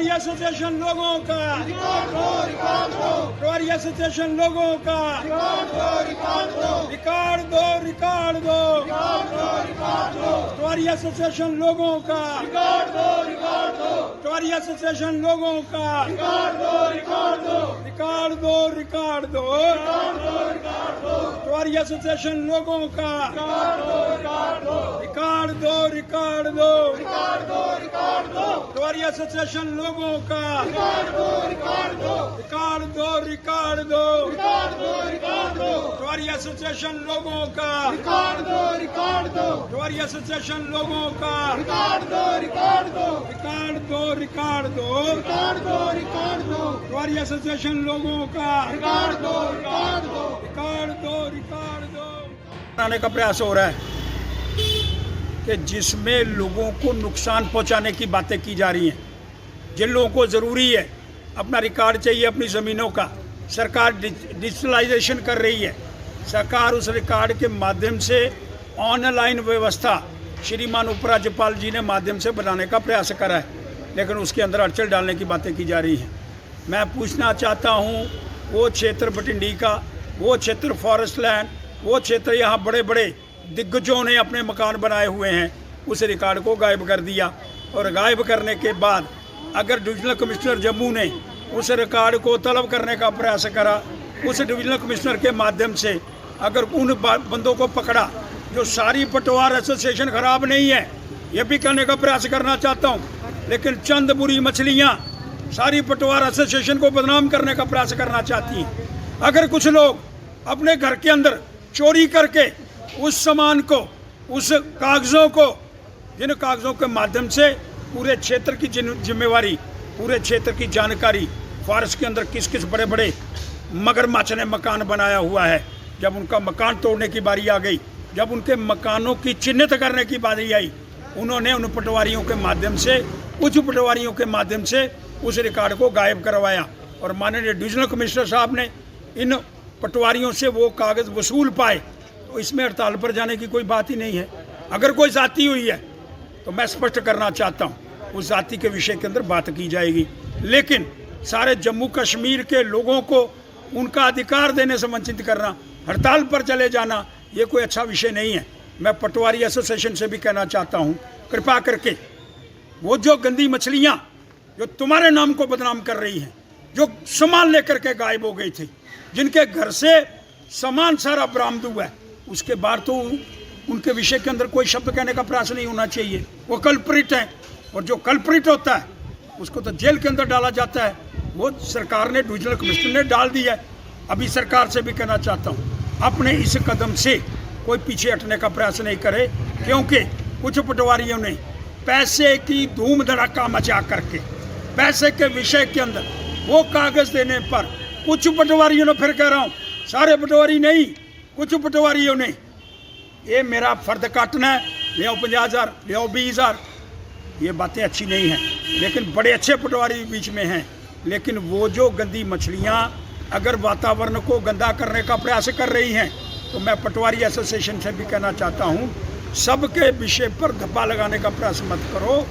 पटवारी association लोगों का, पटवारी association लोगों का रिकॉर्ड दो, रिकॉर्ड दो, पटवारी एसोसिएशन लोगों का, पटवारी एसोसिएशन लोगों का रिकॉर्ड दो, रिकॉर्ड दो, पटवारी एसोसिएशन लोगों का रिकॉर्ड दो, रिकॉर्ड दो, पटवारी एसोसिएशन लोगों का रिकॉर्ड दो, रिकॉर्ड दो, पटवारी एसोसिएशन लोगों का, पटवारी एसोसिएशन लोगों का रिकॉर्ड दो, रिकॉर्ड दो, पटवारी एसोसिएशन लोगों का रिकॉर्ड दो, रिकॉर्ड दो। बनाने का प्रयास हो रहा है कि जिसमें लोगों को नुकसान पहुंचाने की बातें की जा रही हैं। जिन लोगों को ज़रूरी है, अपना रिकॉर्ड चाहिए अपनी ज़मीनों का, सरकार डिजिटलाइजेशन कर रही है। सरकार उस रिकॉर्ड के माध्यम से ऑनलाइन व्यवस्था श्रीमान उपराज्यपाल जी ने माध्यम से बनाने का प्रयास करा है, लेकिन उसके अंदर अड़चन डालने की बातें की जा रही हैं। मैं पूछना चाहता हूँ, वो क्षेत्र बटिंडी का, वो क्षेत्र फॉरेस्ट लैंड, वो क्षेत्र यहाँ बड़े बड़े दिग्गजों ने अपने मकान बनाए हुए हैं, उस रिकॉर्ड को गायब कर दिया। और गायब करने के बाद अगर डिविजनल कमिश्नर जम्मू ने उस रिकॉर्ड को तलब करने का प्रयास करा, उस डिविजनल कमिश्नर के माध्यम से अगर उन बंदों को पकड़ा, जो सारी पटवार एसोसिएशन खराब नहीं है, ये भी करने का प्रयास करना चाहता हूँ, लेकिन चंद बुरी मछलियाँ सारी पटवार एसोसिएशन को बदनाम करने का प्रयास करना चाहती हैं। अगर कुछ लोग अपने घर के अंदर चोरी करके उस सामान को, उस कागज़ों को, जिन कागज़ों के माध्यम से पूरे क्षेत्र की जिम्मेवारी, पूरे क्षेत्र की जानकारी, फॉरेस्ट के अंदर किस किस बड़े बड़े मगरमच्छ ने मकान बनाया हुआ है, जब उनका मकान तोड़ने की बारी आ गई, जब उनके मकानों की चिन्हित करने की बारी आई, उन्होंने उन पटवारियों के माध्यम से, कुछ पटवारियों के माध्यम से उस रिकॉर्ड को गायब करवाया। और माननीय डिविजनल कमिश्नर साहब ने इन पटवारियों से वो कागज़ वसूल पाए, तो इसमें हड़ताल पर जाने की कोई बात ही नहीं है। अगर कोई जाति हुई है तो मैं स्पष्ट करना चाहता हूँ, उस जाति के विषय के अंदर बात की जाएगी, लेकिन सारे जम्मू कश्मीर के लोगों को उनका अधिकार देने से वंचित करना, हड़ताल पर चले जाना, ये कोई अच्छा विषय नहीं है। मैं पटवारी एसोसिएशन से भी कहना चाहता हूँ, कृपा करके वो जो गंदी मछलियाँ जो तुम्हारे नाम को बदनाम कर रही हैं, जो सामान लेकर के गायब हो गई थी, जिनके घर से सामान सारा बरामद हुआ है, उसके बाद तो उनके विषय के अंदर कोई शब्द कहने का प्रयास नहीं होना चाहिए। वो कल्प्रिट हैं, और जो कल्प्रिट होता है उसको तो जेल के अंदर डाला जाता है। वो सरकार ने, डिविजनल कमिश्नर ने डाल दिया है। अभी सरकार से भी कहना चाहता हूँ, अपने इस कदम से कोई पीछे हटने का प्रयास नहीं करे, क्योंकि कुछ पटवारियों ने पैसे की धूम धड़ाका मचा करके, पैसे के विषय के अंदर वो कागज़ देने पर कुछ पटवारियों ने, फिर कह रहा हूँ सारे पटवारी नहीं, कुछ पटवारियों ने ये मेरा फर्द काटना है, ले आओ 50,000, ले आओ 20,000, ये बातें अच्छी नहीं हैं। लेकिन बड़े अच्छे पटवारी बीच में हैं, लेकिन वो जो गंदी मछलियाँ अगर वातावरण को गंदा करने का प्रयास कर रही हैं, तो मैं पटवारी एसोसिएशन से भी कहना चाहता हूँ, सबके विषय पर धब्बा लगाने का प्रयास मत करो।